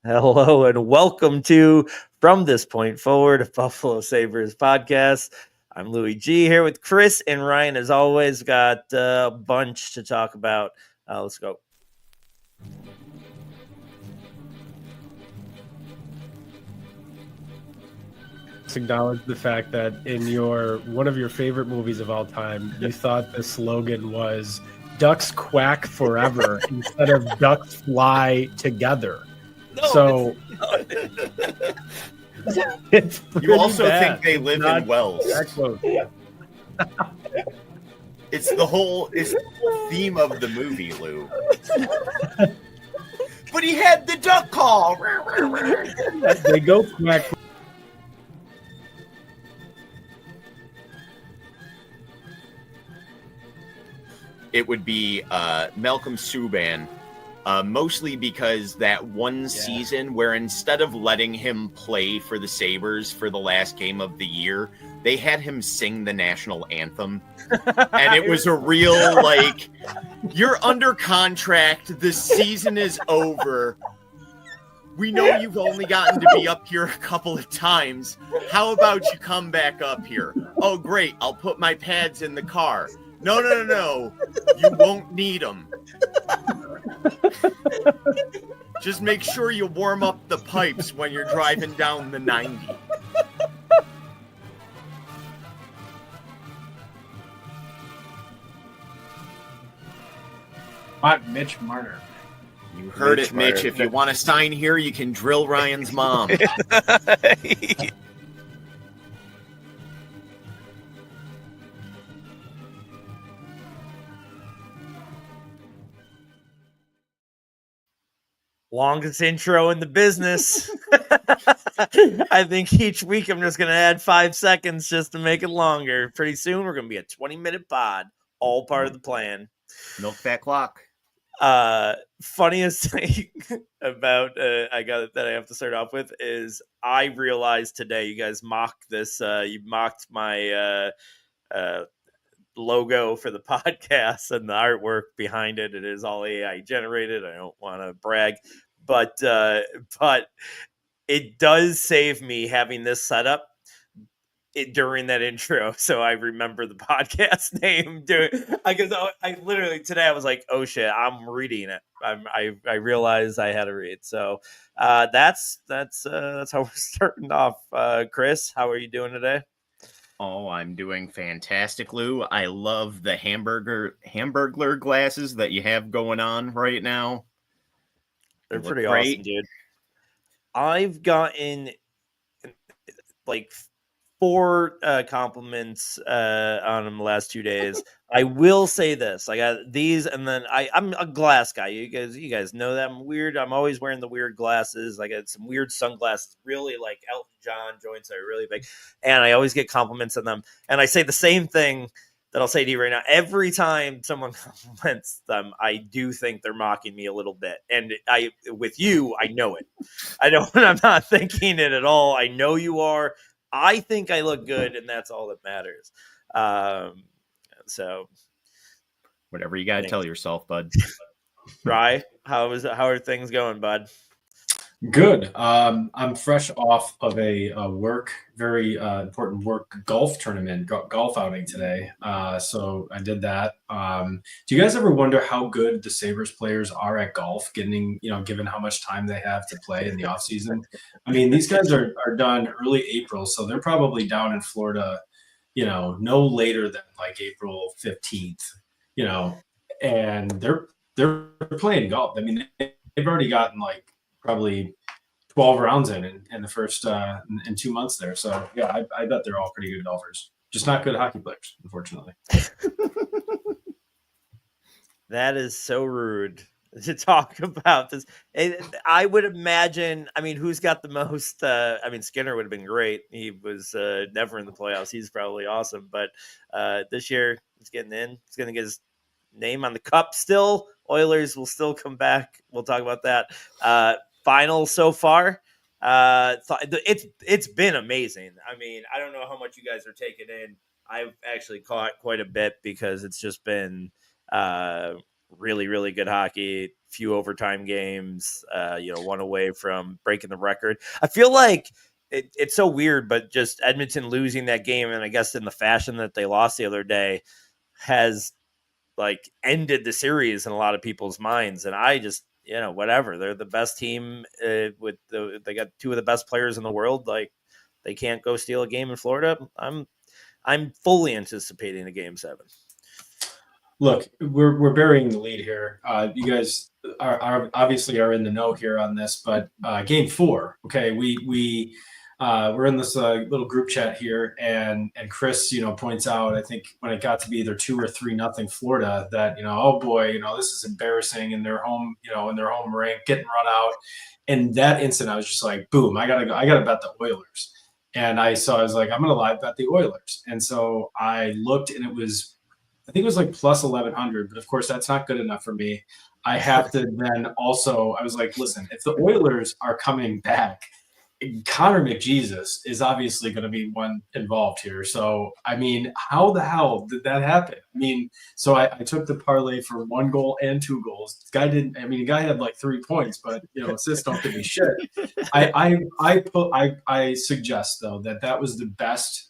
Hello and welcome to From This Point Forward, a Buffalo Sabres podcast. I'm Louis G here with Chris and Ryan. As always, got a bunch to talk about. Let's go. Let's acknowledge the fact that in one of your favorite movies of all time, you thought the slogan was "Ducks quack forever" instead of "Ducks fly together." No, it's You also bad. think they live in wells. It's the whole theme of the movie, Lou. But he had the duck call. They go quack. It would be Malcolm Subban, mostly because that one season where instead of letting him play for the Sabres for the last game of the year, they had him sing the national anthem. And it was a real, like, you're under contract, the season is over. We know you've only gotten to be up here a couple of times. How about you come back up here? Oh, great, I'll put my pads in the car. No. You won't need them. Just make sure you warm up the pipes when you're driving down the 90. Mitch Marner. You heard it, Mitch. If you want to sign here, you can drill Ryan's mom. Longest intro in the business. I think each week I'm just going to add 5 seconds just to make it longer. Pretty soon we're going to be a 20-minute pod, all part of the plan. Milk that clock. Funniest thing about that I have to start off with is I realized today you guys mocked this. You mocked my logo for the podcast and the artwork behind it. It is all AI generated. I don't want to brag, but it does save me having this set up during that intro, so I remember the podcast name. I literally today I was like, "Oh shit, I'm reading it." I realized I had to read. So that's how we're starting off. Chris, how are you doing today? Oh, I'm doing fantastic, Lou. I love the Hamburglar glasses that you have going on right now. They're pretty awesome, dude. I've gotten like 4 compliments on them the last 2 days. I will say this: I got these, and then I'm a glass guy. You guys know that I'm weird. I'm always wearing the weird glasses. I got some weird sunglasses, really like Elton John joints that are really big, and I always get compliments on them. And I say the same thing that I'll say to you right now. Every time someone compliments them, I do think they're mocking me a little bit. And with you, I know it. I'm not thinking it at all. I know you are. I think I look good, and that's all that matters. So, whatever you gotta tell yourself, bud. Rye, how are things going, bud? Good. I'm fresh off of a very important work golf tournament, golf outing today. So I did that. Do you guys ever wonder how good the Sabres players are at golf, given how much time they have to play in the off season? I mean, these guys are done early April, so they're probably down in Florida, no later than like April 15th, and they're playing golf. I mean, they've already gotten like probably 12 rounds in the first in 2 months there. So yeah, I bet they're all pretty good golfers, just not good hockey players, unfortunately. That is so rude to talk about this. I would imagine, who's got the most, Skinner would have been great. He was never in the playoffs. He's probably awesome, but this year he's getting in. He's going to get his name on the cup still. Oilers will still come back. We'll talk about that. Final so far. It's been amazing. I don't know how much you guys are taking in. I've actually caught quite a bit because it's just been really, really good hockey, few overtime games, one away from breaking the record. I feel like it's so weird, but just Edmonton losing that game, and I guess in the fashion that they lost the other day, has like ended the series in a lot of people's minds. And I just, whatever. They're the best team they got two of the best players in the world. Like, they can't go steal a game in Florida. I'm fully anticipating a Game 7. Look, we're burying the lead here. You guys are obviously are in the know here on this, but Game 4. Okay, we're in this little group chat here, and Chris, points out, I think when it got to be either 2 or 3-0 Florida, that oh boy, this is embarrassing in their home, in their home rink, getting run out. And that instant, I was just like, boom, I gotta bet the Oilers. And I was like, I'm gonna live bet the Oilers. And so I looked, and I think it was like plus 1100, but of course that's not good enough for me. I have to then also, I was like, listen, if the Oilers are coming back, Connor McJesus is obviously going to be one involved here. So, I mean, how the hell did that happen? I mean, so I took the parlay for 1 goal and 2 goals. This guy didn't. I mean, the guy had like 3 points, but assists don't give me shit. I suggest though that was the best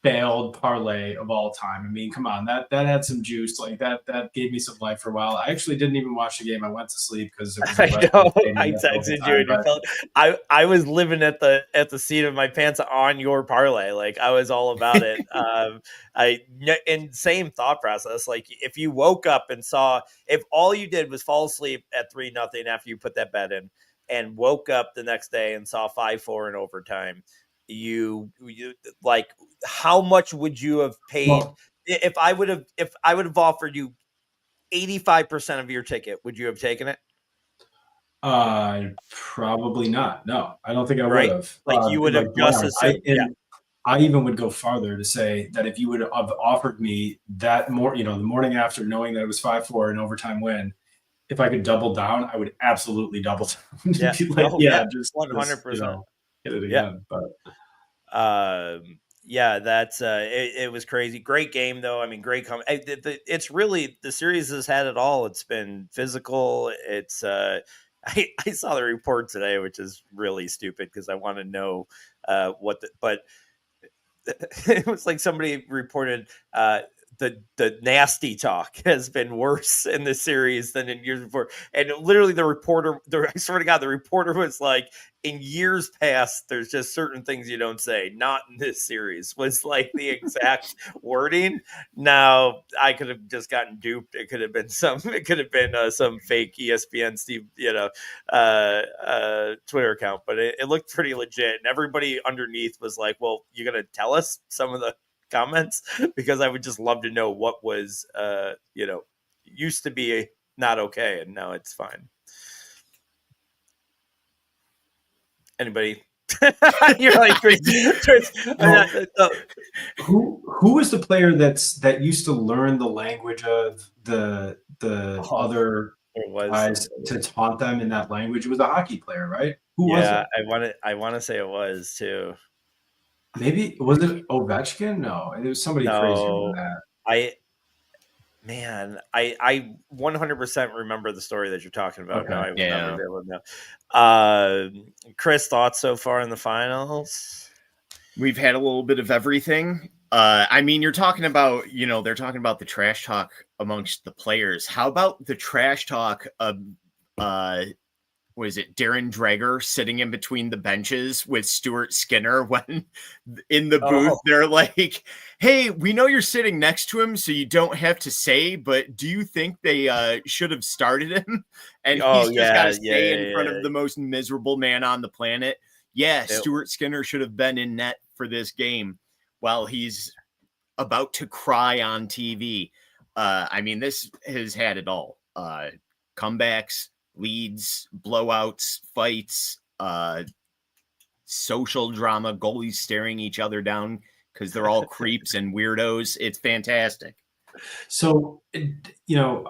failed parlay of all time. I mean, come on, that had some juice. Like that gave me some life for a while. I actually didn't even watch the game. I went to sleep because I know. I texted you, and you felt I was living at the seat of my pants on your parlay. Like, I was all about it. And same thought process. Like, if you woke up and saw, if all you did was fall asleep at 3-0 after you put that bet in, and woke up the next day and saw 5-4 in overtime, you like, how much would you have paid? Well, if I would have offered you 85% of your ticket, would you have taken it? Probably not. No, I don't think I would have. Like, you would have just assumed. I even would go farther to say that if you would have offered me that more, the morning after, knowing that it was 5-4 an overtime win, if I could double down, I would absolutely double down. Yeah, just 100%. Hit it again. But that's it was crazy. Great game though. I mean, great it's really, the series has had it all. It's been physical. It's I saw the report today, which is really stupid because I want to know but it was like somebody reported the nasty talk has been worse in this series than in years before. And literally I swear to God, the reporter was like, in years past, there's just certain things you don't say. Not in this series, was like the exact wording. Now, I could have just gotten duped. It could have been some fake ESPN Steve, Twitter account, but it looked pretty legit. And everybody underneath was like, well, you're going to tell us some of the comments, because I would just love to know what was used to be not okay and now it's fine. Anybody? You're like, who was the player that used to learn the language of the other guys to taunt them in that language? It was a hockey player, right? Who was it? I want to say it was too. Maybe was it Ovechkin? No, it was somebody crazier than that. I 100% remember the story that you're talking about. Okay. Now I remember now. Chris, thoughts so far in the finals? We've had a little bit of everything. I mean, you're talking about, they're talking about the trash talk amongst the players. How about the trash talk of was it Darren Dreger sitting in between the benches with Stuart Skinner when in the booth, they're like, hey, we know you're sitting next to him, so you don't have to say, but do you think they should have started him? And he's just got to stay in front of the most miserable man on the planet. Yeah, Stuart Skinner should have been in net for this game while he's about to cry on TV. I mean, this has had it all. Comebacks, leads, blowouts, fights, social drama, goalies staring each other down because they're all creeps and weirdos. It's fantastic. So,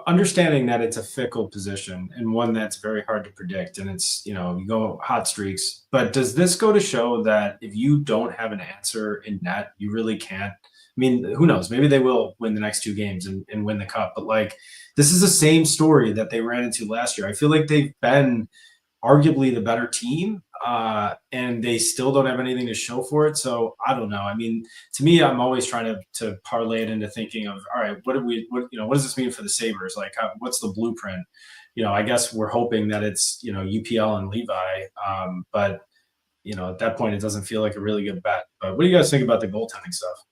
understanding that it's a fickle position and one that's very hard to predict, and it's, you go hot streaks, but does this go to show that if you don't have an answer in net, you really can't mean, who knows? Maybe they will win the next 2 games and win the cup. But like, this is the same story that they ran into last year. I feel like they've been arguably the better team, and they still don't have anything to show for it. So I don't know. I mean, to me, I'm always trying to parlay it into thinking of, all right, what does this mean for the Sabres? Like, what's the blueprint? I guess we're hoping that it's UPL and Levi, but at that point, it doesn't feel like a really good bet. But what do you guys think about the goaltending stuff?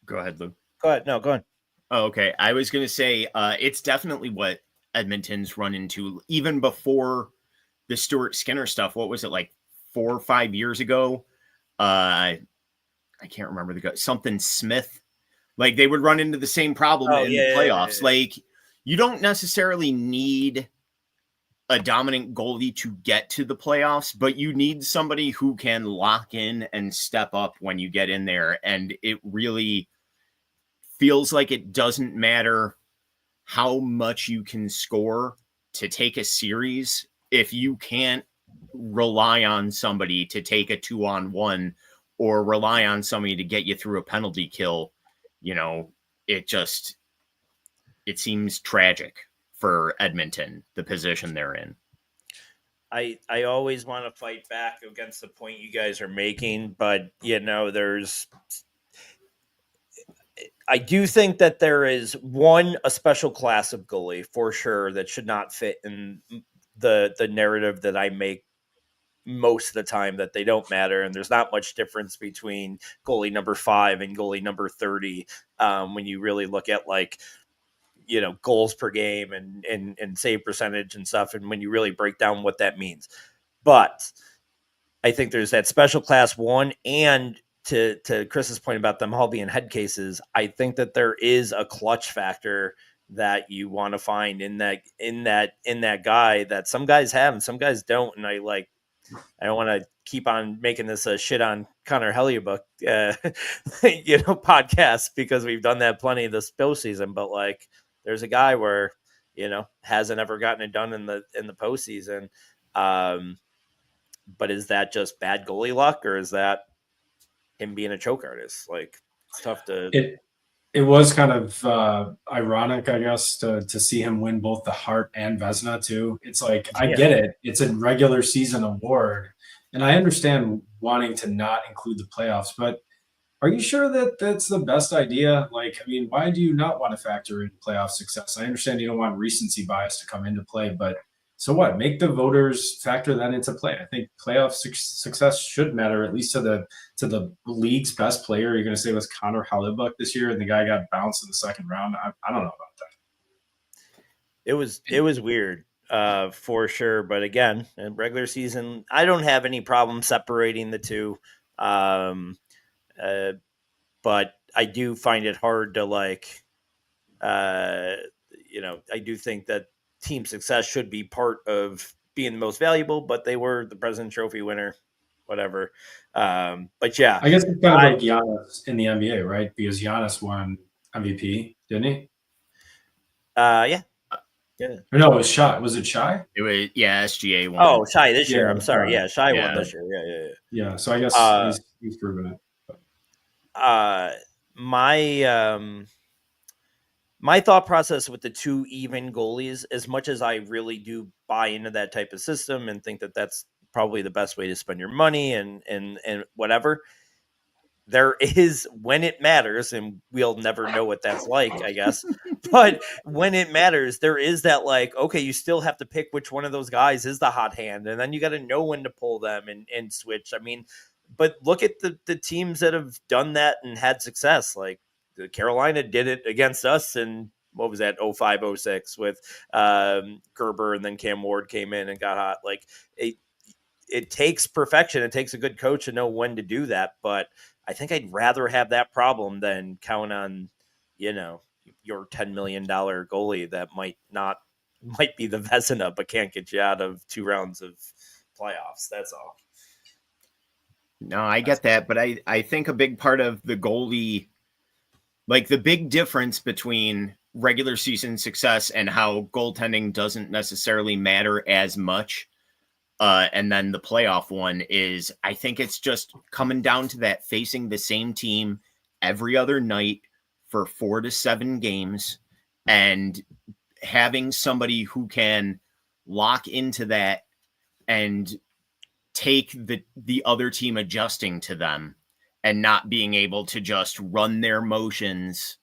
Go ahead, Lou. Go ahead. No, go ahead. Oh, okay. I was going to say it's definitely what Edmonton's run into even before the Stuart Skinner stuff. What was it, like 4 or 5 years ago? I can't remember the guy. Something Smith. Like they would run into the same problem in the playoffs. Yeah. Like you don't necessarily need a dominant goalie to get to the playoffs, but you need somebody who can lock in and step up when you get in there. And it really feels like it doesn't matter how much you can score to take a series. If you can't rely on somebody to take a 2-on-1 or rely on somebody to get you through a penalty kill, it seems tragic for Edmonton, the position they're in. I always want to fight back against the point you guys are making, but I do think that there is a special class of goalie for sure that should not fit in the narrative that I make most of the time, that they don't matter. And there's not much difference between goalie number 5 and goalie number 30 when you really look at goals per game and save percentage and stuff. And when you really break down what that means, but I think there's that special class one, and to Chris's point about them all being head cases, I think that there is a clutch factor that you want to find in that guy that some guys have and some guys don't. And I don't want to keep on making this a shit on Connor Hellebuyck, podcast, because we've done that plenty this postseason. But there's a guy where hasn't ever gotten it done in the postseason. But is that just bad goalie luck, or is that him being a choke artist? It's tough to. It was kind of ironic, I guess, to see him win both the Hart and Vezina too. It's I get it. It's a regular season award, and I understand wanting to not include the playoffs, but are you sure that that's the best idea? Why do you not want to factor in playoff success? I understand you don't want recency bias to come into play, but so what? Make the voters factor that into play. I think playoff success should matter, at least to the league's best player. You're going to say it was Connor Hellebuyck this year, and the guy got bounced in the second round. I don't know about that. It was weird, for sure. But again, in regular season, I don't have any problem separating the two. But I do find it hard to I do think that team success should be part of being the most valuable, but they were the President's Trophy winner, whatever. But yeah, I guess it's kind of like Giannis in the NBA, right? Because Giannis won MVP, didn't he? Yeah. Or no, it was Shai. Was it Shai? It was, SGA won. Oh, Shai this year. I'm sorry. Yeah, Shai won this year. Yeah. So I guess he's proven it. My thought process with the 2 even goalies, as much as I really do buy into that type of system and think that that's probably the best way to spend your money and whatever, there is, when it matters, and we'll never know what that's like, I guess, but when it matters, there is that okay, you still have to pick which one of those guys is the hot hand, and then you got to know when to pull them and switch. I mean, but look at the teams that have done that and had success. Carolina did it against us, and what was that, 05-06 with Gerber, and then Cam Ward came in and got hot. It takes perfection. It takes a good coach to know when to do that. But I think I'd rather have that problem than count on, your $10 million goalie that might be the Vezina, but can't get you out of 2 rounds of playoffs. That's all. No, I get that. But I think a big part of the goalie, the big difference between regular season success and how goaltending doesn't necessarily matter as much and then the playoff one is, I think it's just coming down to that, facing the same team every other night for 4 to 7 games and having somebody who can lock into that and take the other team adjusting to them and not being able to just run their motions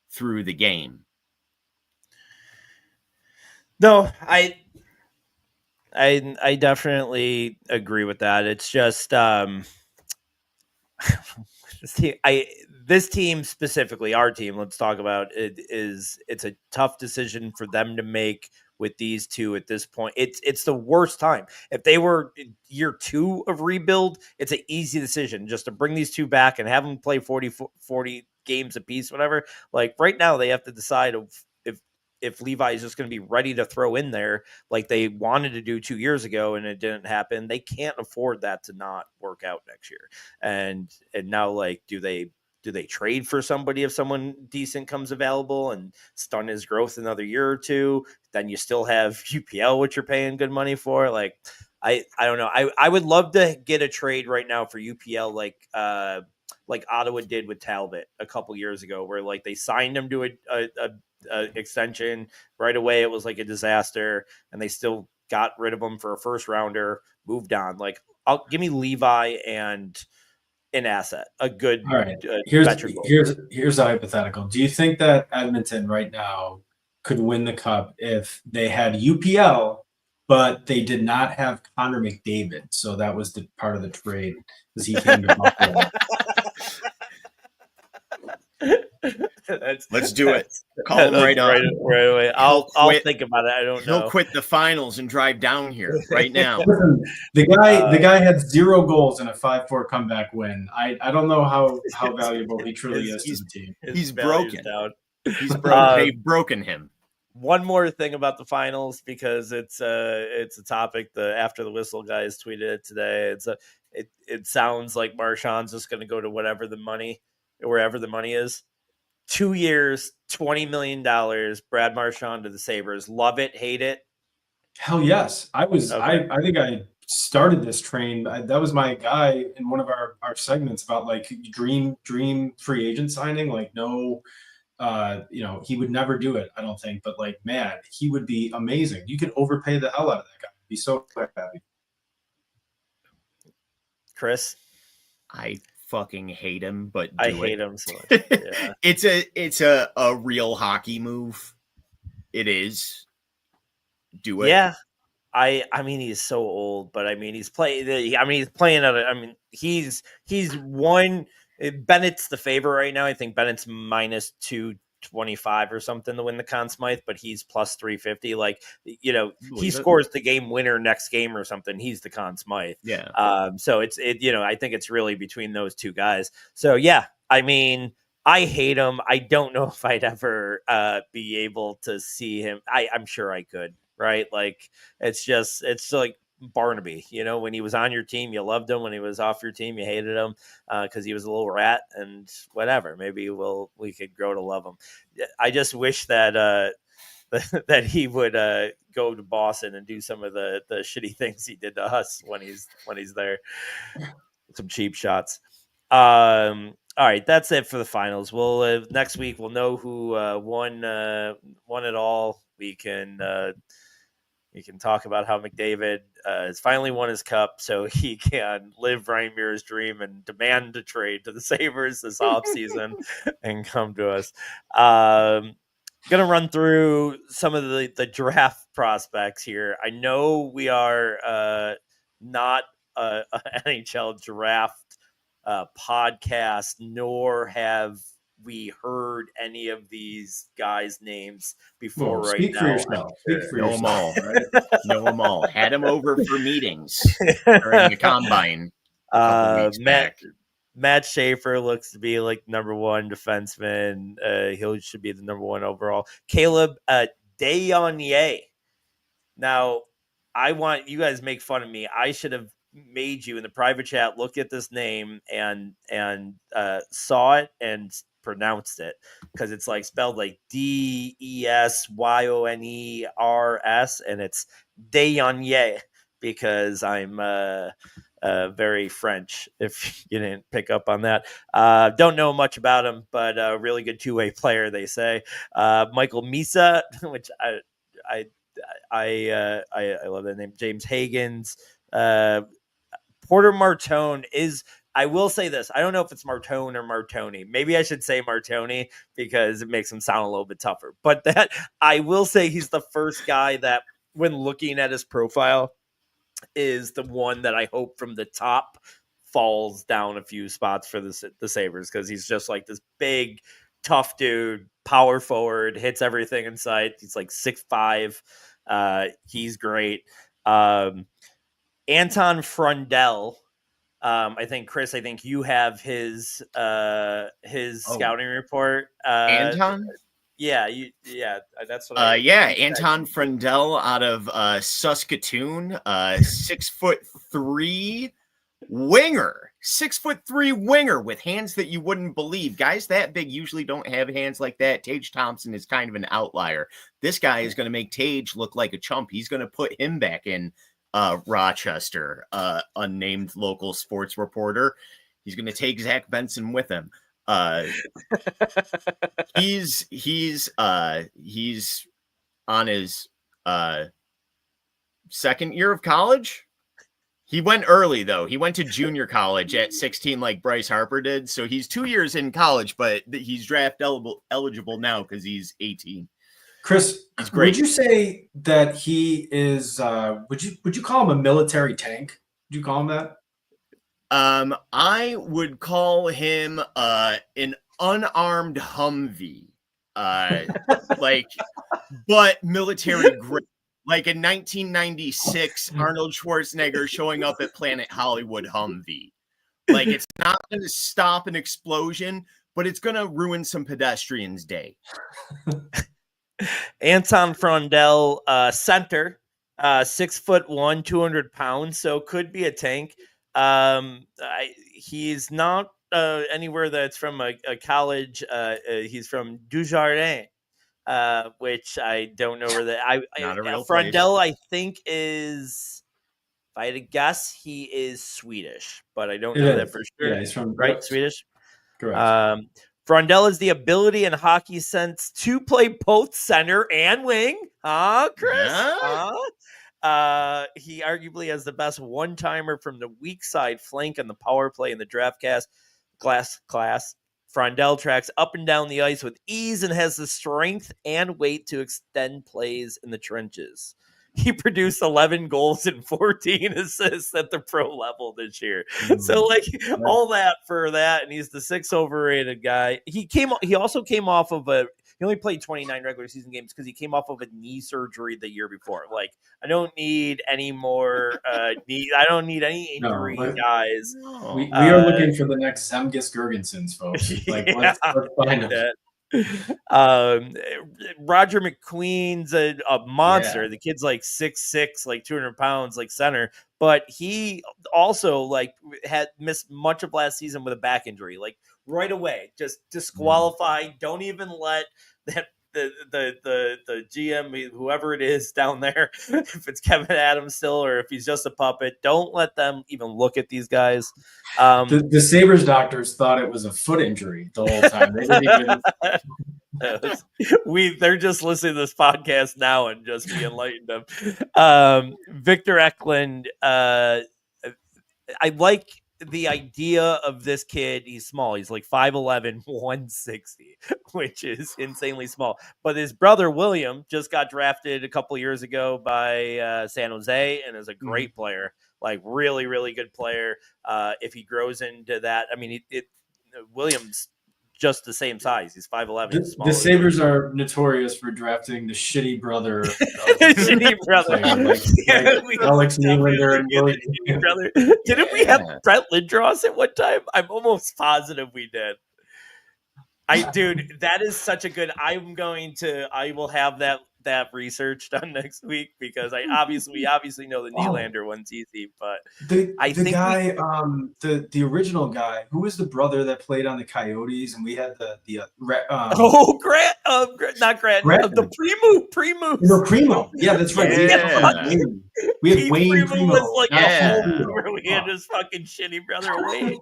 through the game. No, I definitely agree with that. It's just this team specifically, our team, let's talk about it, it's a tough decision for them to make with these two at this point. It's the worst time. If they were year 2 of rebuild, it's an easy decision just to bring these two back and have them play 40 games apiece, whatever. Like right now they have to decide if Levi is just going to be ready to throw in there like they wanted to do 2 years ago and it didn't happen. They can't afford that to not work out next year. And now, like, do they trade for somebody if someone decent comes available and stunt his growth another year or two? Then you still have UPL, which you're paying good money for. Like, I don't know. I would love to get a trade right now for UPL, like Ottawa did with Talbot a couple years ago, where like they signed him to a extension right away. It was like a disaster, and they still got rid of him for a first rounder, moved on. Like, give me Levi and an asset, a good. All right. Here's a hypothetical. Do you think that Edmonton right now could win the cup if they had UPL, but they did not have Connor McDavid? So that was the part of the trade, because he came to Buffalo. Let's do it. Call him right away. I'll think about it. I don't know. He'll quit the finals and drive down here right now. Listen, the guy had 0 goals in a 5-4 comeback win. I don't know how valuable he truly is to the team. He's broken. He's broken. They've broken him. One more thing about the finals, because it's a topic the After the Whistle guys tweeted it today. It sounds like Marchand's just going to go to wherever the money is. 2 years, $20 million. Brad Marchand to the Sabres. Love it, hate it. Hell yes. I think I started this train. That was my guy in one of our segments about like dream free agent signing. Like, no, he would never do it, I don't think. But like, man, he would be amazing. You could overpay the hell out of that guy. I'd be so happy. Chris? I fucking hate him, but I hate him so much. Yeah. It's a real hockey move. It is. Do it. Yeah. I mean, he's so old, but I mean, he's playing. I mean, he's playing at. He's won. Bennett's the favorite right now. I think Bennett's minus 225 or something to win the Conn Smythe, but he's plus 350. Like, he scores the game winner next game or something. He's the Conn Smythe. Yeah. So I think it's really between those two guys. So yeah, I mean, I hate him. I don't know if I'd ever be able to see him. I'm sure I could. Right? Like, it's like Barnaby, when he was on your team, you loved him. When he was off your team, you hated him because he was a little rat, and whatever. Maybe we could grow to love him. I just wish that that he would go to Boston and do some of the shitty things he did to us when he's there. Some cheap shots. All right, that's it for the finals. We'll next week we'll know who won it all. We can talk about how McDavid has finally won his cup, so he can live Ryan Muir's dream and demand a trade to the Sabres this offseason and come to us. Going to run through some of the draft prospects here. I know we are not an NHL draft podcast, nor have we heard any of these guys' names before. Right speak now. For yourself. Speak for know yourself. Them all. Right? Know them all. Had them over for meetings during the combine. Matt Schaefer looks to be like number 1 defenseman. He should be the number 1 overall. Caleb Deyaunier. Now, I want you guys to make fun of me. I should have made you in the private chat look at this name and saw it and pronounced it, because it's like spelled like Desyoners, and it's Deyaunier. because I'm very French, if you didn't pick up on that. Don't know much about him, but a really good two-way player, they say. Michael Misa, which I love that name. James Higgins. Porter Martone is, I will say this, I don't know if it's Martone or Martoni. Maybe I should say Martoni because it makes him sound a little bit tougher. But that, I will say he's the first guy that, when looking at his profile, is the one that I hope from the top falls down a few spots for the Sabres, because he's just like this big, tough dude, power forward, hits everything in sight. He's like 6'5". He's great. Anton Frundell. I think, Chris, you have his scouting report. Anton? Yeah, that's what Anton Frundell out of Saskatoon, 6'3" winger. 6'3" winger with hands that you wouldn't believe. Guys that big usually don't have hands like that. Tage Thompson is kind of an outlier. This guy is going to make Tage look like a chump. He's going to put him back in Rochester, unnamed local sports reporter. He's going to take Zach Benson with him. He's on his second year of college. He went early, though. He went to junior college at 16 like Bryce Harper did. So he's 2 years in college, but he's draft eligible now because he's 18. Chris, would you say that he is would you call him a military tank? Would you call him that? I would call him an unarmed Humvee. But military grade. Like in 1996, Arnold Schwarzenegger showing up at Planet Hollywood Humvee. Like, it's not going to stop an explosion, but it's going to ruin some pedestrians' day. Anton Frundell, center, 6'1", 200 pounds, so could be a tank. He's not anywhere that's from a college. He's from Dujardin, which I don't know where that. Frundell, I think, is. If I had to guess, he is Swedish, but I don't know that for sure. Yeah, he's from Swedish. Correct. Frundell has the ability and hockey sense to play both center and wing. Chris? Yeah. He arguably has the best one-timer from the weak side flank on the power play in the draft class. Frundell tracks up and down the ice with ease and has the strength and weight to extend plays in the trenches. He produced 11 goals and 14 assists at the pro level this year. So, all that for that, and he's the 6th overrated guy. He also came off of he only played 29 regular season games because he came off of a knee surgery the year before. I don't need any more I don't need any injury guys. We are looking for the next Zemgus Girgensons, folks. Let's find it. Roger McQueen's a monster. The kid's 6'6", 200 pounds, center, but he also had missed much of last season with a back injury, right away, just disqualified. Don't even let that the GM, whoever it is down there, if it's Kevin Adams still or if he's just a puppet, don't let them even look at these guys. The Sabres doctors thought it was a foot injury the whole time. They didn't even... they're just listening to this podcast now and just be enlightened them. Victor Eklund, I like the idea of this kid. He's small. He's 5'11", 160, which is insanely small. But his brother William just got drafted a couple years ago by San Jose and is a great player, really, really good player. If he grows into that, William's just the same size. He's 5'11". The Sabres are notorious for drafting the shitty brother. Shitty brother. Alex Nylander and William. Brother. Didn't we have Brett Lindros at one time? I'm almost positive we did. Dude, that is such a good. I will have that that research done next week because we obviously know the Nylander one's easy, but the guy, the original guy, who was the brother that played on the Coyotes, and we had Grant, not Grant, the Primo. No, Primo. Yeah, that's right. Yeah. We had Keith Wayne Primo was like Yeah. we had his fucking shitty brother Wayne.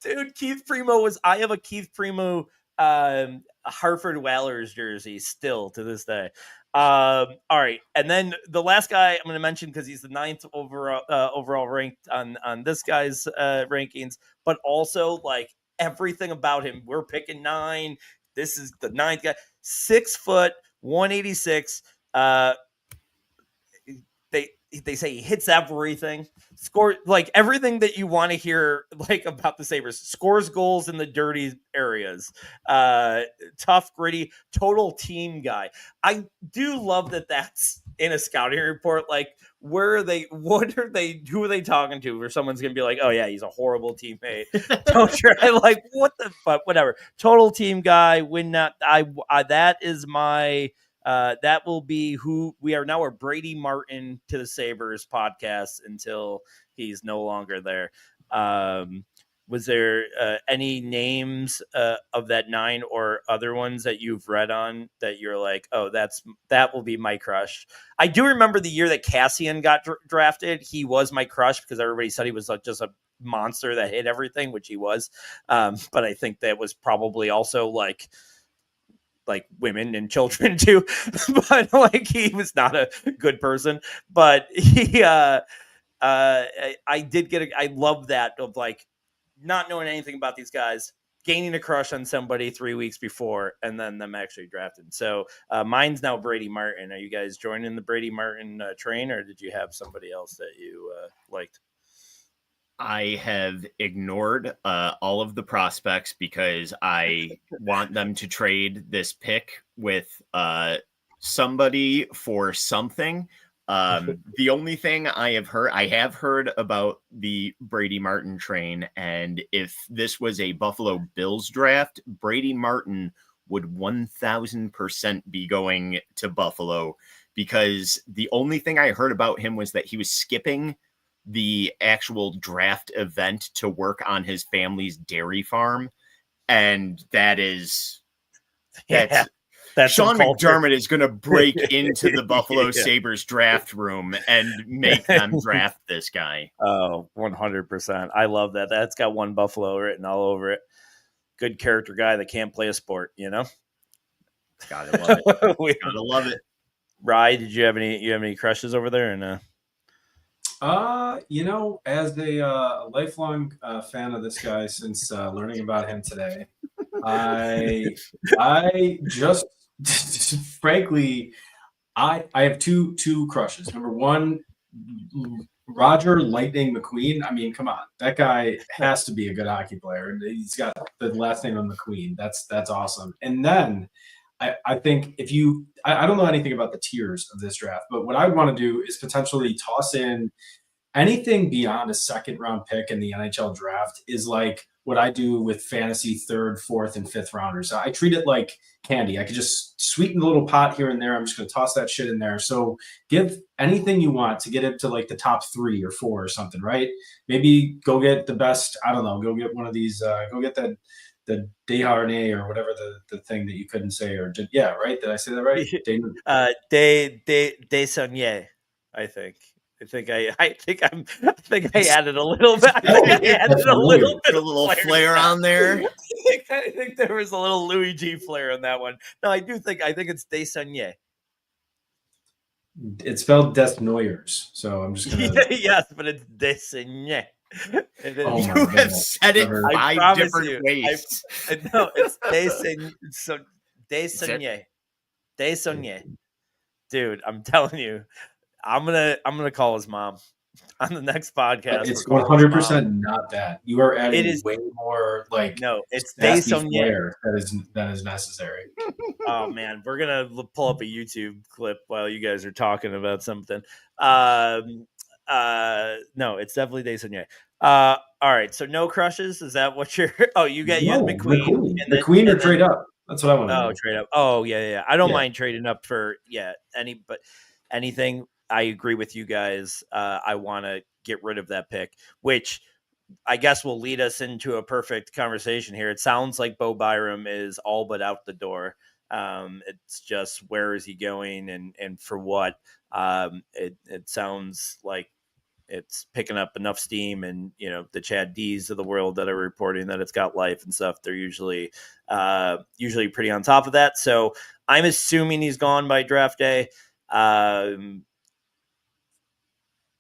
Dude, Keith Primo was. I have a Keith Primo Hartford Whalers jersey still to this day. All right, and then the last guy I'm going to mention because he's the 9th overall ranked on this guy's rankings, but also like everything about him. We're picking 9. This is the 9th guy, 6 foot, 186. They say he hits everything, score like everything that you want to hear like about the Sabres, scores goals in the dirty areas, tough, gritty, total team guy. I do love that that's in a scouting report. Like, who are they talking to where someone's going to be like, oh yeah, he's a horrible teammate. Don't try like, what the fuck, whatever. Total team guy. When not, that is my, that will be who we are now. A Brady Martin to the Sabres podcast until he's no longer there. Was there any names of that 9 or other ones that you've read on that you're like, oh, that will be my crush? I do remember the year that Cassian got drafted. He was my crush because everybody said he was like just a monster that hit everything, which he was. But I think that was probably also like women and children too, but like he was not a good person, but he, I did get, I love that of like not knowing anything about these guys, gaining a crush on somebody 3 weeks before, and then them actually drafted. So mine's now Brady Martin. Are you guys joining the Brady Martin train, or did you have somebody else that you liked? I have ignored all of the prospects because I want them to trade this pick with somebody for something. The only thing I have heard about the Brady Martin train, and if this was a Buffalo Bills draft, Brady Martin would 1,000% be going to Buffalo, because the only thing I heard about him was that he was skipping the actual draft event to work on his family's dairy farm. And that's Sean McDermott is going to break into the Buffalo Sabres draft room and make them draft this guy. Oh, 100%. I love that. That's got one Buffalo written all over it. Good character guy that can't play a sport, you know? Gotta love it. Gotta love it. Rye, did you have any crushes over there? And as a lifelong fan of this guy since learning about him today, I just frankly, I have two crushes. Number one, Roger Lightning McQueen. I mean, come on, that guy has to be a good hockey player. He's got the last name of McQueen. That's awesome. And then I think I don't know anything about the tiers of this draft, but what I would want to do is potentially toss in anything beyond a second round pick in the NHL draft is like what I do with fantasy 3rd, 4th, and 5th rounders. I treat it like candy. I could just sweeten the little pot here and there. I'm just going to toss that shit in there. So give anything you want to get it to like the top 3 or 4 or something, right? Maybe go get the best. I don't know. Go get one of these. Go get the Desharnais or whatever the thing that you couldn't say, or right? Did I say that right? Desaunier, I think. I think I added a little bit. A little flair on there. I think there was a little Louis G flair on that one. No, I think it's Desaunier. It's spelled Desnoyers, so I'm just gonna. Yes, but it's Desaunier. You have said it 5 different ways. No, it's Desaunier. Desaunier. Dude, I'm telling you. I'm gonna call his mom on the next podcast. It's 100% not that. You are adding way more like it's Desaunier that is necessary. Oh man, we're gonna pull up a YouTube clip while you guys are talking about something. No, it's definitely Desaunier. All right, so no crushes. Is that what you're? Oh, you got McQueen. McQueen or trade up. That's what I want to know. Oh, trade up. Oh, yeah. I don't mind trading up for anything. I agree with you guys. I want to get rid of that pick, which I guess will lead us into a perfect conversation here. It sounds like Bo Byram is all but out the door. It's just where is he going and for what? It sounds like it's picking up enough steam, and the Chad D's of the world that are reporting that it's got life and stuff. They're usually pretty on top of that. So I'm assuming he's gone by draft day.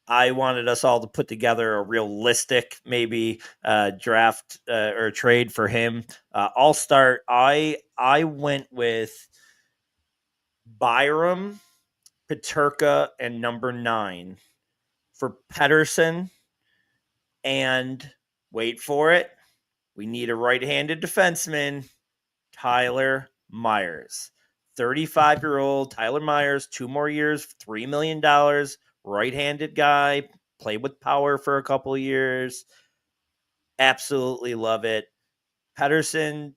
I wanted us all to put together a realistic maybe draft or trade for him. I'll start. I went with Byram, Peterka, and number 9 for Pedersen. And wait for it, we need a right-handed defenseman, Tyler Myers. 35-year-old Tyler Myers, 2 more years, $3 million, right-handed guy, played with power for a couple of years. Absolutely love it. Pedersen,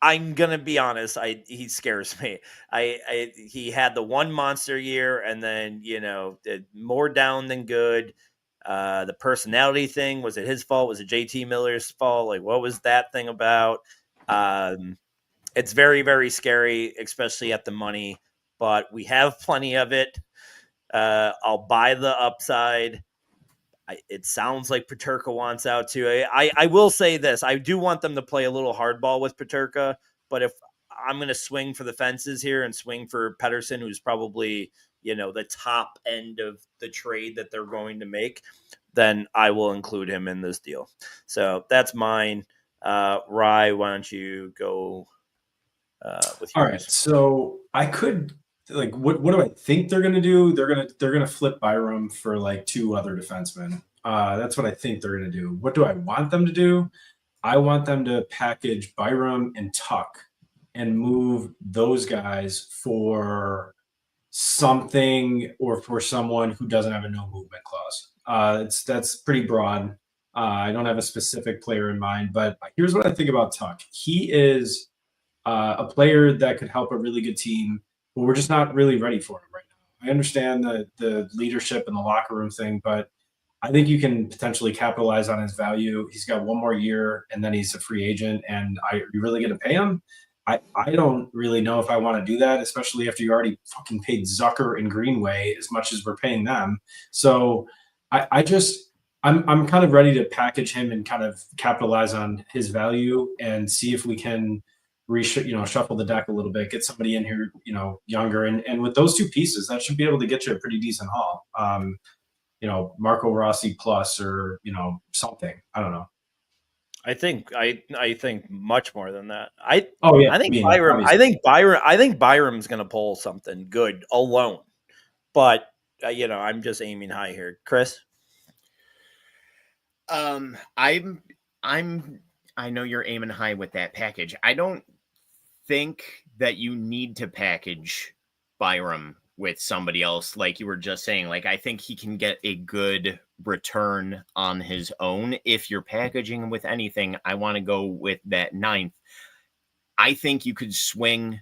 I'm gonna be honest. He scares me. He had the one monster year, and then more down than good. The personality thing, was it his fault? Was it JT Miller's fault? Like, what was that thing about? It's very, very scary, especially at the money. But we have plenty of it. I'll buy the upside. It sounds like Peterka wants out too. I will say this. I do want them to play a little hardball with Peterka, but if I'm going to swing for the fences here and swing for Pedersen, who's probably, the top end of the trade that they're going to make, then I will include him in this deal. So that's mine. Rye, why don't you go with yours? All right. So I could what do I think they're going to do? They're going to flip Byram for 2 other defensemen. That's what I think they're going to do. What do I want them to do? I want them to package Byram and Tuck and move those guys for something or for someone who doesn't have a no movement clause. That's pretty broad. I don't have a specific player in mind, but here's what I think about Tuck. He is a player that could help a really good team, but we're just not really ready for him right now. I understand the leadership and the locker room thing, but I think you can potentially capitalize on his value. He's got 1 more year, and then he's a free agent. And are you really going to pay him? I don't really know if I want to do that, especially after you already fucking paid Zucker and Greenway as much as we're paying them. So I'm kind of ready to package him and kind of capitalize on his value and see if we can shuffle the deck a little bit, get somebody in here, younger. And with those 2 pieces, that should be able to get you a pretty decent haul. Marco Rossi plus or, something. I don't know. I think much more than that. I think Byram's going to pull something good alone, but I'm just aiming high here. Chris, I know you're aiming high with that package. I don't think that you need to package Byram with somebody else, like you were just saying. I think he can get a good return on his own. If you're packaging with anything, I want to go with that 9th. I think you could swing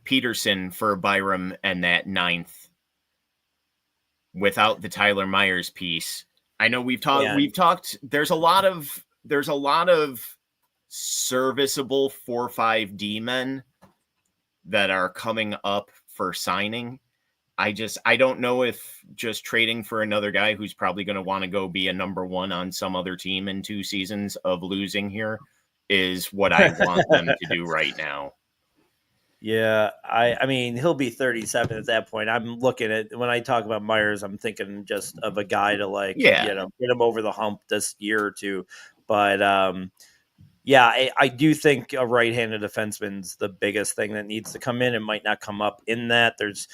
Peterson for Byram and that 9th without the Tyler Myers piece. I know we've talked, there's a lot of serviceable 4-5 D men that are coming up for signing. I don't know if just trading for another guy who's probably going to want to go be a number 1 on some other team in 2 seasons of losing here is what I want them to do right now. Yeah, I mean, he'll be 37 at that point. I'm looking at, when I talk about Myers, I'm thinking just of a guy to get him over the hump this year or 2. But I do think a right-handed defenseman's the biggest thing that needs to come in. It might not come up in that. There's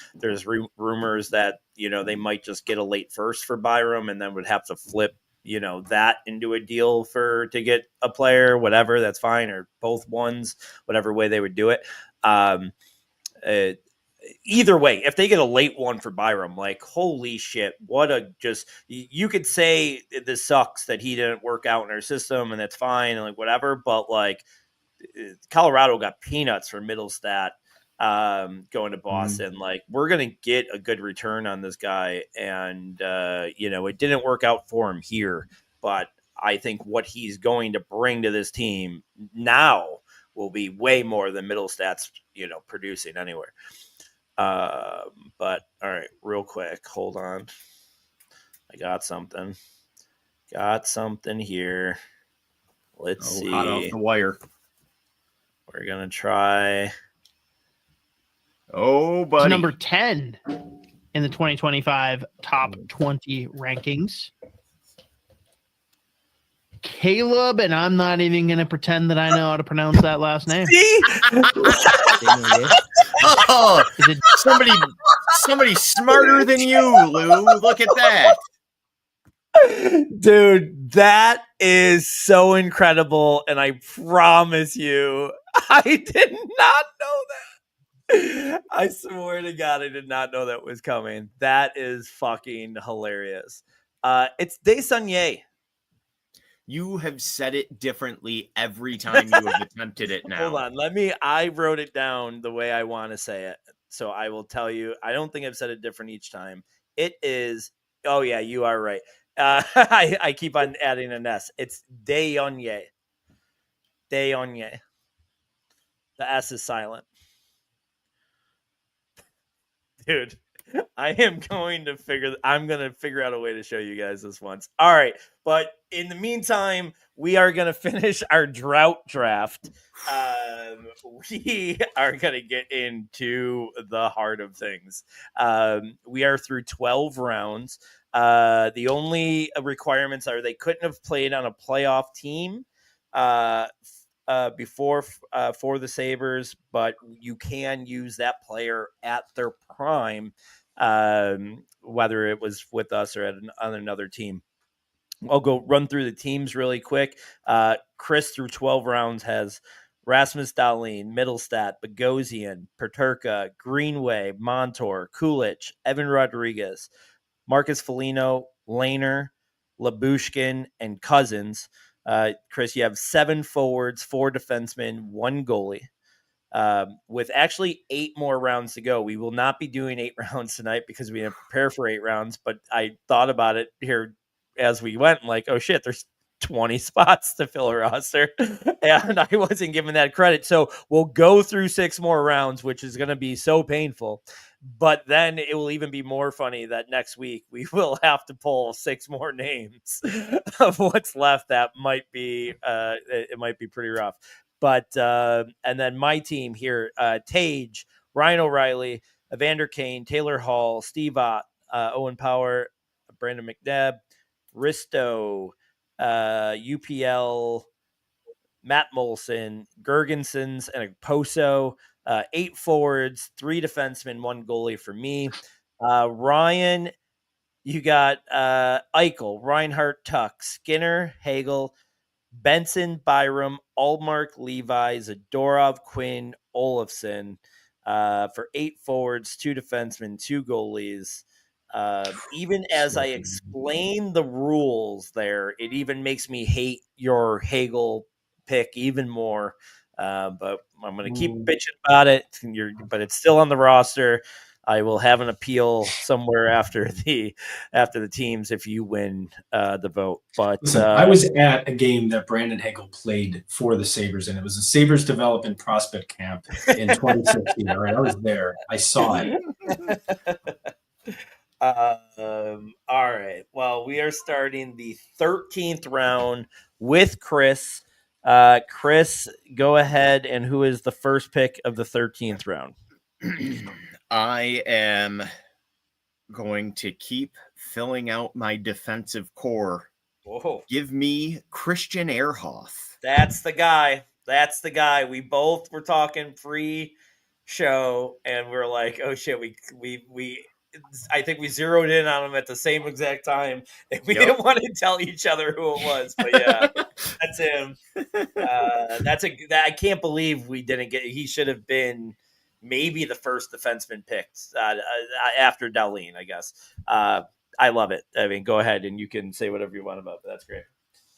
rumors that they might just get a late first for Byram and then would have to flip that into a deal to get a player. Whatever, that's fine, or both ones, whatever way they would do it. either way, if they get a late one for Byram, like, holy shit, what a you could say this sucks that he didn't work out in our system, and that's fine, and like whatever, but like Colorado got peanuts for Middlestat going to Boston. Like, we're going to get a good return on this guy, and it didn't work out for him here, but I think what he's going to bring to this team now will be way more than Middlestat's, producing anywhere. But all right, real quick, hold on. I got something here. Let's see. Hot off the wire. We're going to try. Oh, buddy. It's number 10 in the 2025 top 20 rankings. Caleb, and I'm not even going to pretend that I know how to pronounce that last name. See? Oh, is it somebody smarter than you, Lou? Look at that. Dude, that is so incredible, and I promise you, I did not know that. I swear to God, I did not know that was coming. That is fucking hilarious. It's Desaunier. You have said it differently every time you have attempted it now. Hold on, I wrote it down the way I want to say it, so I will tell you. I don't think I've said it different each time. It is, oh yeah, you are right. I keep on adding an S. It's Desaunier. Desaunier. The S is silent. Dude, I'm going to figure out a way to show you guys this once. All right. But in the meantime, we are going to finish our drought draft. We are going to get into the heart of things. We are through 12 rounds. The only requirements are they couldn't have played on a playoff team before for the Sabres, but you can use that player at their prime, whether it was with us or on another team. I'll go run through the teams really quick. Chris, through 12 rounds, has Rasmus Dahlin, Middlestat, Bogosian, Peterka, Greenway, Montour, Kulich, Evan Rodriguez, Marcus Foligno, Lehner, Labushkin, and Cousins. Chris, you have 7 forwards, 4 defensemen, 1 goalie. With actually 8 more rounds to go. We will not be doing 8 rounds tonight because we didn't prepare for 8 rounds, but I thought about it here as we went, like, oh shit, there's 20 spots to fill a roster, and I wasn't given that credit. So we'll go through 6 more rounds, which is going to be so painful. But then it will even be more funny that next week we will have to pull 6 more names of what's left. That might be it might be pretty rough. But and then my team here: Tage, Ryan O'Reilly, Evander Kane, Taylor Hall, Steve Ott, Owen Power, Brandon McNabb, Risto, UPL, Matt Molson, Gergensons, and a Poso. 8 forwards, 3 defensemen, 1 goalie for me. Ryan, you got Eichel, Reinhart, Tuck, Skinner, Hagel, Benson, Byram, Allmark, Levi, Zadorov, Quinn, Olofsson for 8 forwards, 2 defensemen, 2 goalies. Even as I explain the rules there, it even makes me hate your Hagel pick even more. But I'm going to keep bitching about it. But it's still on the roster. I will have an appeal somewhere after the teams if you win the vote. But listen, I was at a game that Brandon Hagel played for the Sabres, and it was a Sabres development prospect camp in 2016. All right, I was there. I saw it. All right. Well, we are starting the 13th round with Chris. Chris, go ahead. And who is the first pick of the 13th round? I am going to keep filling out my defensive core. Whoa. Give me Christian Ehrhoff. That's the guy. We both were talking pre-show, and we're like, oh shit, we I think we zeroed in on him at the same exact time, and we didn't want to tell each other who it was. But yeah, that's him. I can't believe we didn't get. He should have been maybe the first defenseman picked after Darlene, I guess. I love it. I mean, go ahead and you can say whatever you want about it, but that's great.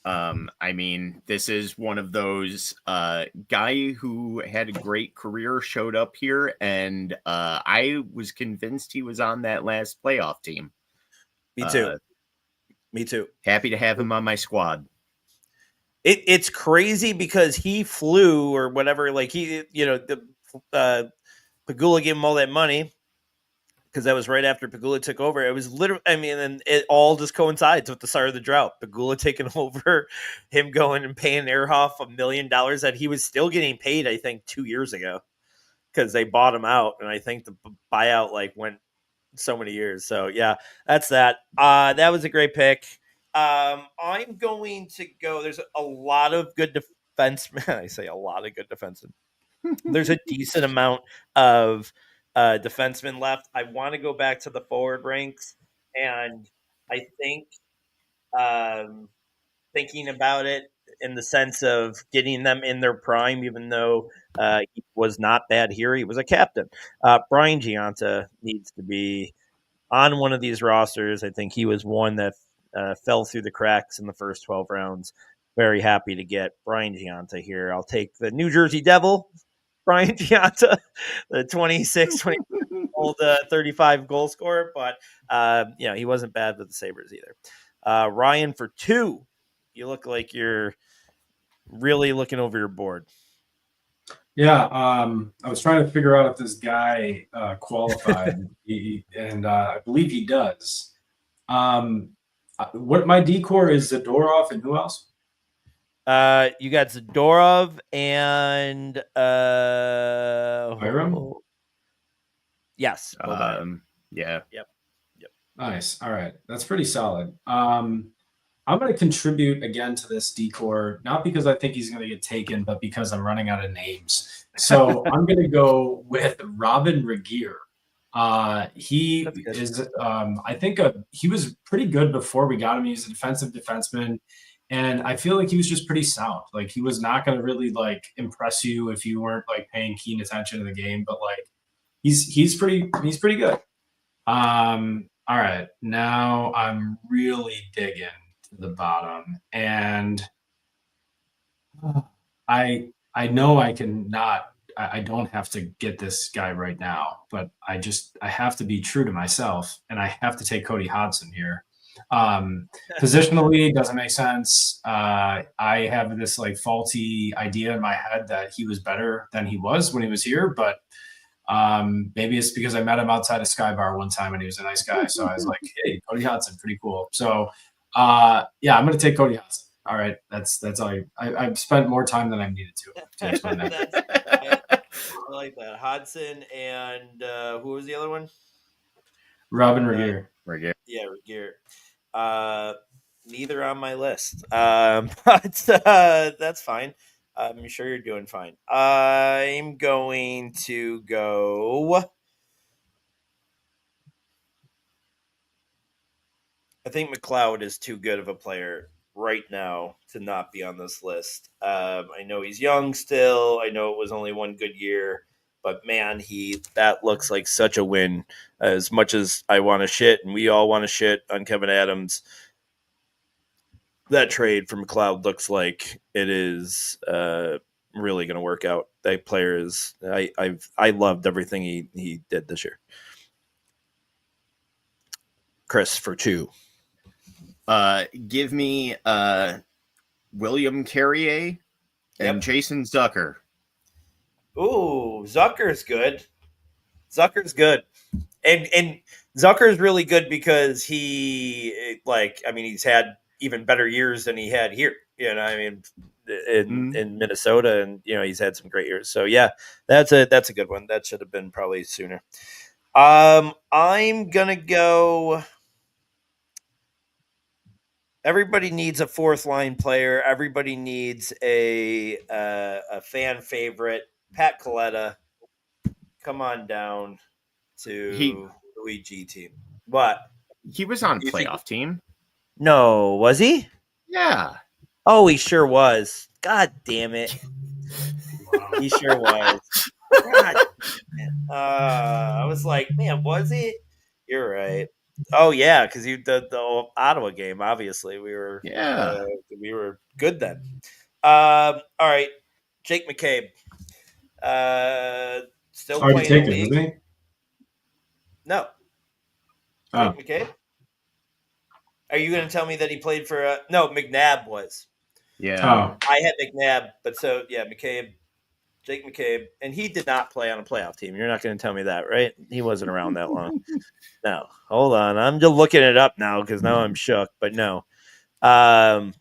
I mean, this is one of those guy who had a great career showed up here, and I was convinced he was on that last playoff team. Me too. Me too. Happy to have him on my squad. It's crazy because he flew or whatever. Like Pegula gave him all that money because that was right after Pegula took over. It was literally, I mean, and it all just coincides with the start of the drought. Pegula taking over, him going and paying Ehrhoff $1 million that he was still getting paid, I think, 2 years ago because they bought him out. And I think the buyout went so many years. So yeah, that's that. That was a great pick. I'm going to go. There's a lot of good defensemen. I say a lot of good defensemen. There's a decent amount of defensemen left. I want to go back to the forward ranks, and I think thinking about it in the sense of getting them in their prime, even though he was not bad here. He was a captain. Brian Giunta needs to be on one of these rosters. I think he was one that fell through the cracks in the first 12 rounds. Very happy to get Brian Giunta here. I'll take the New Jersey Devil, Brian Giunta, the 20-old 35 goal scorer, but he wasn't bad with the Sabres either. Ryan for 2. You look like you're really looking over your board. Yeah, I was trying to figure out if this guy qualified, and I believe he does. What my decor is Zadorov and who else? You got Zadorov and Byram? Yes. Yeah. Yep. Nice. All right. That's pretty solid. I'm going to contribute again to this decor, not because I think he's going to get taken, but because I'm running out of names. So I'm going to go with Robin Regier. He is, I think he was pretty good before we got him. He's a defensive defenseman. And I feel like he was just pretty sound. Like, he was not going to really impress you if you weren't paying keen attention to the game, but he's pretty good. All right. Now I'm really digging to the bottom, and I know I don't have to get this guy right now, but I have to be true to myself, and I have to take Cody Hodgson here. Positionally doesn't make sense. I have this faulty idea in my head that he was better than he was when he was here, but maybe it's because I met him outside of Sky Bar one time and he was a nice guy. So I was like, hey, Cody Hodgson, pretty cool. So I'm going to take Cody Hodgson. All right. That's all. I've spent more time than I needed to explain that. I like that. Hodgson and who was the other one? Robin Regier. Yeah, Regier. Neither on my list, but that's fine. I'm sure you're doing fine. I'm going to go. I think McLeod is too good of a player right now to not be on this list. I know he's young still. I know it was only one good year, but man, that looks like such a win. As much as I want to shit, and we all want to shit on Kevin Adams, that trade for McLeod looks like it is really going to work out. That player is. I loved everything he did this year. Chris for 2. Give me William Carrier and Jason Zucker. Ooh, Zucker's good. And Zucker's really good because he's had even better years than he had here. In Minnesota, and he's had some great years. So yeah, that's a good one. That should have been probably sooner. I'm gonna go. Everybody needs a fourth line player. Everybody needs a fan favorite. Pat Coletta, come on down to Luigi team. What? He was on playoff team. No, was he? Yeah. Oh, he sure was. God damn it. He sure was. God I was like, man, was he? You're right. Oh yeah, because you did the Ottawa game. Obviously, we were good then. All right, Jake McCabe, still Already playing the taken, league. isn't he? No, Oh. Jake McCabe. Are you going to tell me that he played for? No, McNabb was. Yeah. Oh. I had McNabb, but so yeah, McCabe. Jake McCabe, and he did not play on a playoff team. You're not going to tell me that, right? He wasn't around that long. No, hold on. I'm just looking it up now because now I'm shook. But no, no,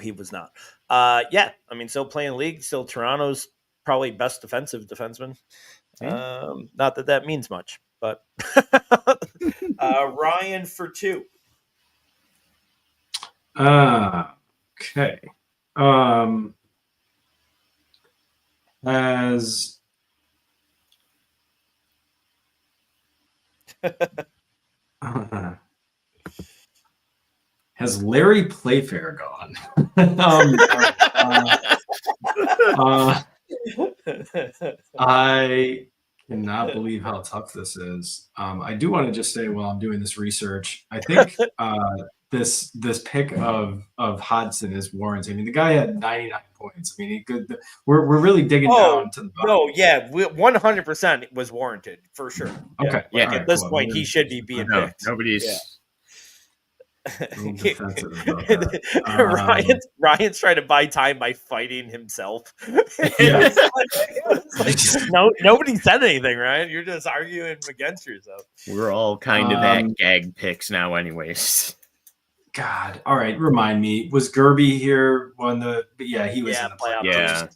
he was not. Yeah, I mean, still playing league. Still Toronto's probably best defensive defenseman. Not that that means much, but Ryan for 2. Okay. Has has Larry Playfair gone? I cannot believe how tough this is. I do want to just say while I'm doing this research, I think this pick of Hodgson is warranted. I mean, the guy had 99 points. I mean, we're really digging down to the bottom. No, yeah, 100% was warranted for sure. Okay, yeah. At this point, he should be being picked. Nobody's. Yeah. Ryan's Ryan's trying to buy time by fighting himself. Yeah. Nobody said anything, Ryan. You're just arguing against yourself. We're all kind of at gag picks now, anyways. God, all right. Remind me, was Gerby here when yeah, he was in the playoff. Yeah.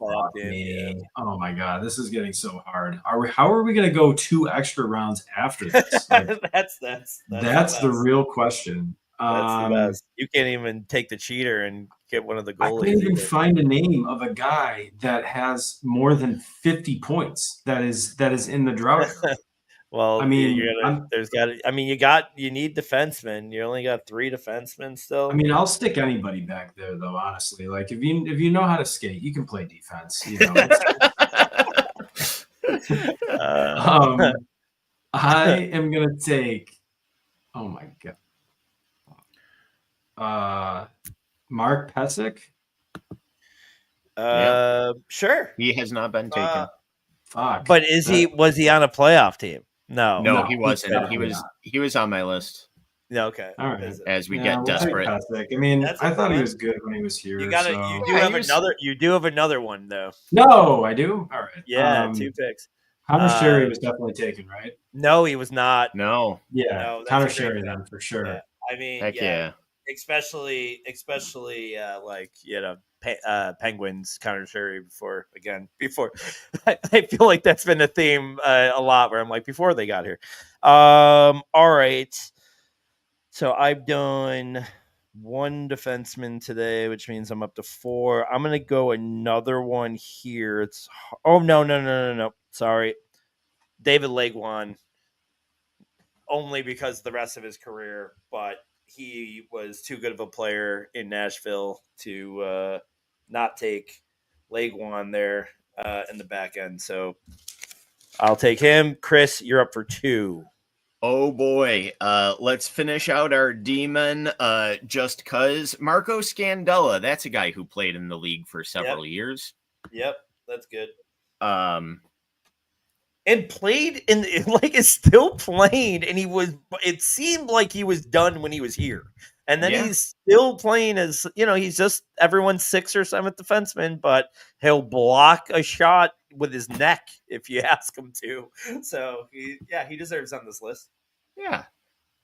Oh my God, this is getting so hard. How are we going to go 2 extra rounds after this? Like, that's the real question. That's the best. You can't even take the cheater and get one of the goalies. I can't even find a name of a guy that has more than 50 points that is in the drought. Well, I mean, you need defensemen. You only got 3 defensemen still. I mean, I'll stick anybody back there though. Honestly, like if you know how to skate, you can play defense. You know. I am gonna take. Oh my God. Mark Pesic. Sure. He has not been taken. Fuck. But was he on a playoff team? No, he wasn't. He was on my list. Yeah, okay. All right. As we get desperate. I mean, I thought he was good when he was here. You do have another one though. No, I do. All right. Yeah, 2 picks. Connor Sherry was definitely taken, right? No, he was not. No. Yeah, no, Connor Sherry then for sure. Yeah. I mean, heck yeah. Especially like Penguins Connor Sherry before I feel like that's been a theme a lot where I'm like before they got here. All right, so I've done 1 defenseman today, which means I'm up to 4. I'm gonna go another one here. No, sorry, David Legwand, only because the rest of his career, but he was too good of a player in Nashville to not take Legwand there in the back end. So I'll take him. Chris, you're up for 2. Oh boy. Let's finish out our demon just cuz. Marco Scandella, that's a guy who played in the league for several years. Yep, that's good. And played in is still playing, and it seemed like he was done when he was here. And then he's still playing as, he's just everyone's 6th or 7th defenseman, but he'll block a shot with his neck if you ask him to. So he deserves on this list. Yeah.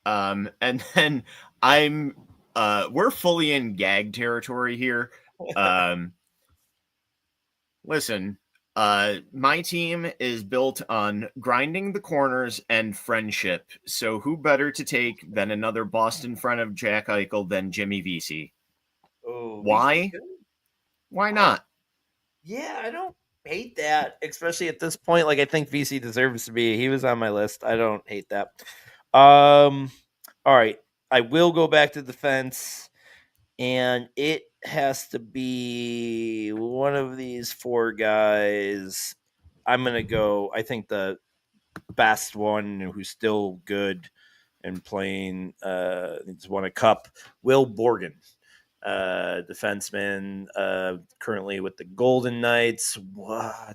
And then we're fully in gag territory here. Listen, my team is built on grinding the corners and friendship. So who better to take than another Boston friend of Jack Eichel than Jimmy Vesey? Oh, why? Why not? Yeah, I don't hate that, especially at this point. Like, I think Vesey deserves to be. He was on my list. I don't hate that. All right. I will go back to defense, and it has to be one of these 4 guys. I'm gonna go. I think the best one who's still good and playing. He's won a cup. Will Borgen, defenseman, currently with the Golden Knights.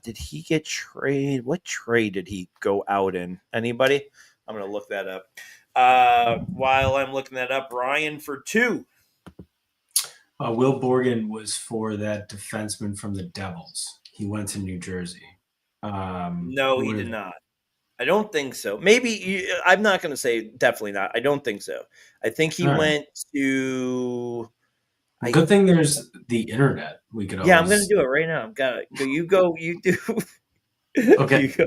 Did he get traded? What trade did he go out in? Anybody? I'm gonna look that up. While I'm looking that up, Ryan for 2. Will Borgen was for that defenseman from the Devils. He went to New Jersey. No, he did not. I don't think so. Maybe I'm not going to say definitely not. I don't think so. I think he went to. Good thing there's the internet. We could. Yeah, I'm going to do it right now. I'm gonna go. You go. You do. Okay. You go.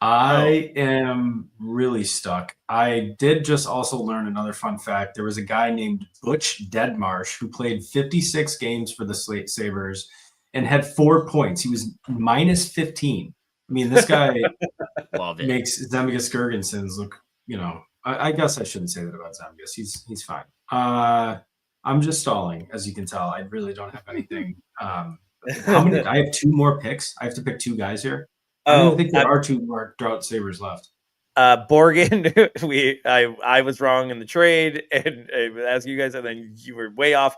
I am really stuck. I did just also learn another fun fact. There was a guy named Butch Deadmarsh who played 56 games for the Sabres and had 4 points. He was minus 15. I mean, this guy makes Zemgus Girgensons look, I guess I shouldn't say that about Zemgus. He's fine. I'm just stalling, as you can tell. I really don't have anything. How many? I have 2 more picks. I have to pick 2 guys here. I don't think there are 2 more Drought Sabres left. Borgen, I was wrong in the trade, and as you guys said, then you were way off.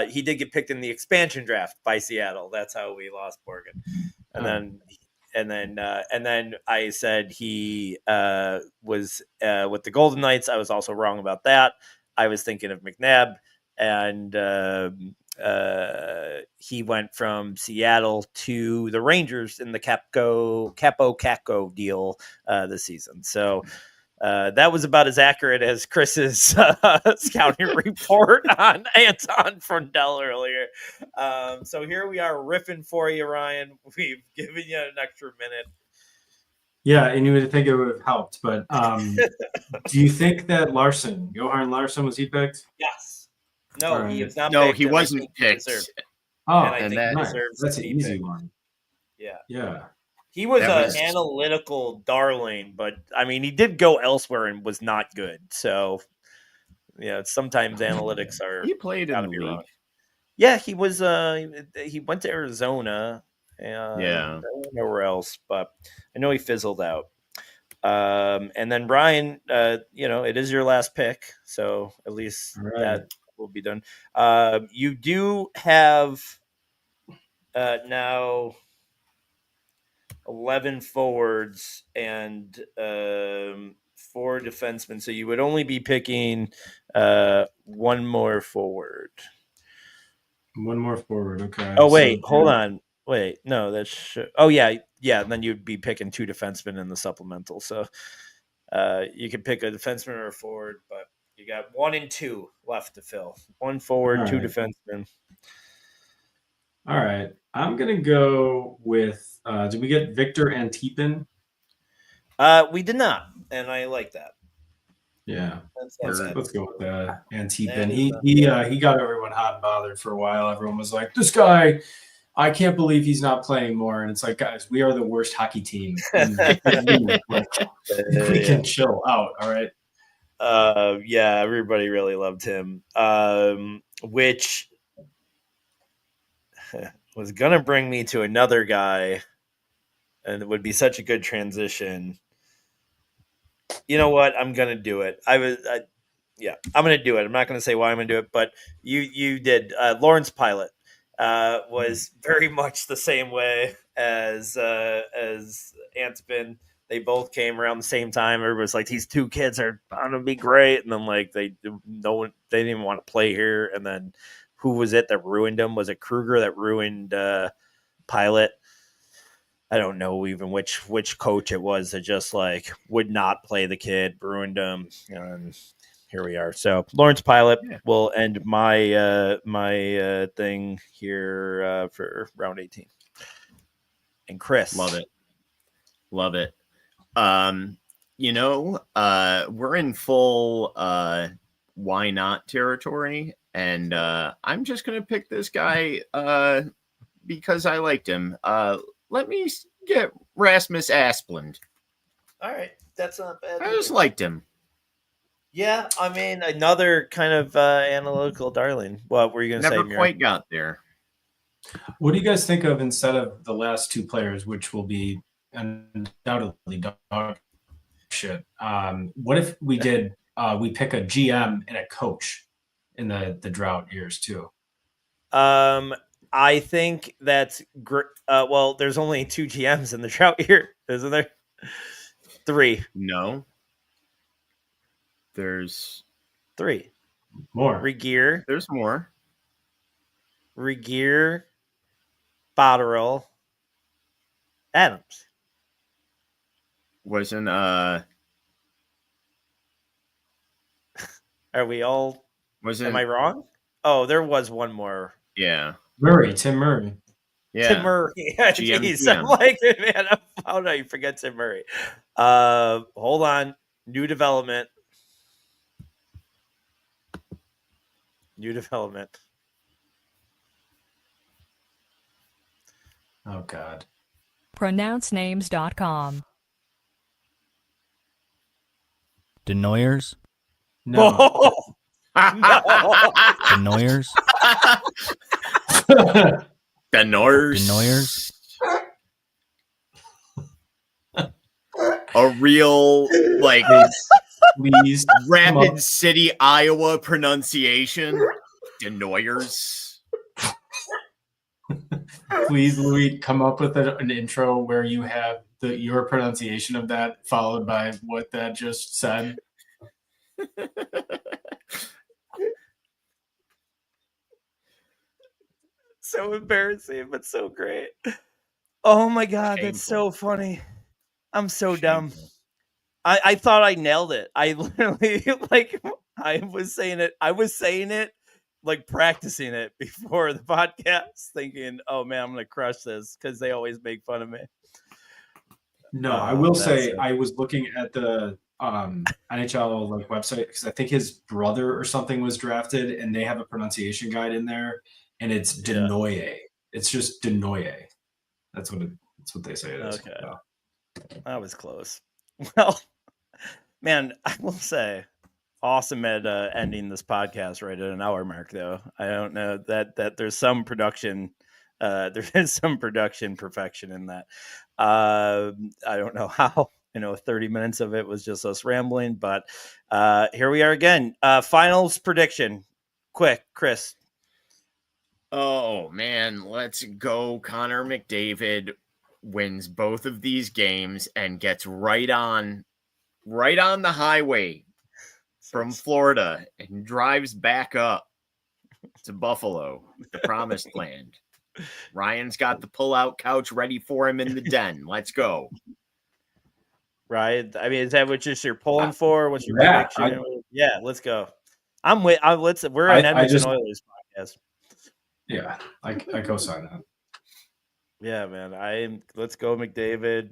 He did get picked in the expansion draft by Seattle. That's how we lost Borgen. And then I said he was with the Golden Knights. I was also wrong about that. I was thinking of McNabb, and he went from Seattle to the Rangers in the Capo deal this season. So that was about as accurate as Chris's scouting report on Anton Frundell earlier. So here we are riffing for you, Ryan. We've given you an extra minute. Yeah, and you would think it would have helped, but do you think that Johan Larsson, was he picked? Yes. No, he is not. No, picked, he wasn't picked. And that's an easy one. Yeah. He was an analytical darling, but I mean, he did go elsewhere and was not good. So, sometimes analytics are. He played in the league. Wrong. Yeah, he was. He went to Arizona. And I don't know where else, but I know he fizzled out. And then Brian, it is your last pick, so at least that will be done. You do have now 11 forwards and 4 defensemen, so you would only be picking 1 more forward. 1 more forward, okay. Oh wait, hold on. Wait, no, that's oh yeah. Then you'd be picking 2 defensemen in the supplemental. So you could pick a defenseman or a forward, but you got 1 and 2 left to fill. 1 forward, 2 defensemen. All right, I'm gonna go with. Did we get Victor Antipin? We did not, and I like that. Yeah, let's go with Antipin. He got everyone hot and bothered for a while. Everyone was like, "This guy, I can't believe he's not playing more." And it's like, guys, we are the worst hockey team. We can chill out, all right? Yeah, everybody really loved him, which was going to bring me to another guy, and it would be such a good transition. You know what? I'm going to do it. I'm going to do it. I'm not going to say why I'm going to do it, but you did. Lawrence Pilot was very much the same way as Antipin. They both came around the same time. Everybody was like, these 2 kids are going to be great. And then they didn't even want to play here. And then who was it that ruined them? Was it Kruger that ruined Pilot? I don't know even which coach it was that just would not play the kid, ruined him. And here we are. So Lawrence Pilot will end my my thing here for round 18. And Chris, love it. We're in full why not territory, and I'm just gonna pick this guy because I liked him. Let me get Rasmus Asplund. All right, that's not bad. I just liked him. Yeah, I mean, another kind of analytical darling. What were you going to say? Never quite got there. What do you guys think of instead of the last two players, which will be undoubtedly dog shit? What if we did? We pick a GM and a coach in the drought years too. I think that's great. Well, there's only 2 GMs in the drought year, isn't there? 3. No. There's 3. More. Regeer, There's more. Botterill, Adams. Wasn't Are we all? wasn't Am I wrong? Oh, there was one more. Yeah. Tim Murray. Yeah. Tim Murray. Jeez, I'm like, man, how did I forget Tim Murray? Hold on. New development. Oh God. pronouncenames.com. Denoyers? No. Oh, no. Denoyers? Denoyers. A real like Please. Rapid City, Iowa pronunciation. Denoyers. Please, Louis, come up with an intro where you have your pronunciation of that followed by what that just said. So embarrassing, but so great. Oh my God, Shameful. that's so funny. I'm so Shameful. dumb. I thought I nailed it. I literally I was saying it like practicing it before the podcast, thinking, oh man, I'm gonna crush this because they always make fun of me. No, I will say I was looking at the NHL like website because I think his brother or something was drafted, and they have a pronunciation guide in there, and it's Denoye. It's just Denoye. That's what they say it is. Okay, yeah. That was close. Well, man, I will say, awesome at ending this podcast right at an hour mark. Though I don't know that there's some production. There is some production perfection in that. I don't know how. 30 minutes of it was just us rambling, but here we are again. Finals prediction, quick, Chris. Oh man, let's go. Connor McDavid wins both of these games and gets right on the highway from Florida and drives back up to Buffalo, the promised land. Ryan's got the pull-out couch ready for him in the den. Let's go. Ryan, I mean, is that what you're pulling for? What's your prediction? Yeah, let's go. I'm with. We're an Edmonton Oilers podcast. Yeah, I co-sign that. Yeah, man. Let's go, McDavid.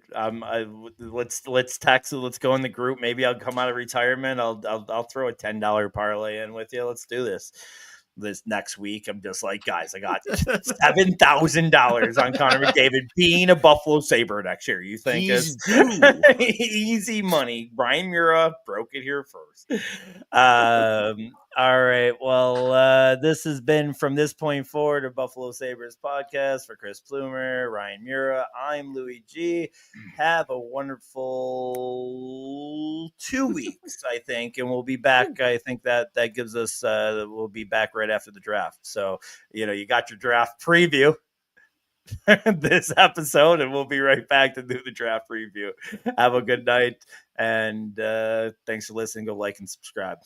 Let's text it. Let's go in the group. Maybe I'll come out of retirement. I'll throw a $10 parlay in with you. Let's do this next week. I'm just like, guys, I got $7,000 on Connor McDavid being a Buffalo Sabre next year. You think it's easy money? Brian Mura broke it here first. All right. Well, this has been From This Point Forward, a Buffalo Sabres podcast. For Chris Plumer, Ryan Mura, I'm Louis G. Have a wonderful 2 weeks, I think, and we'll be back. I think that gives us, we'll be back right after the draft. So, you got your draft preview this episode, and we'll be right back to do the draft preview. Have a good night, and thanks for listening. Go like and subscribe.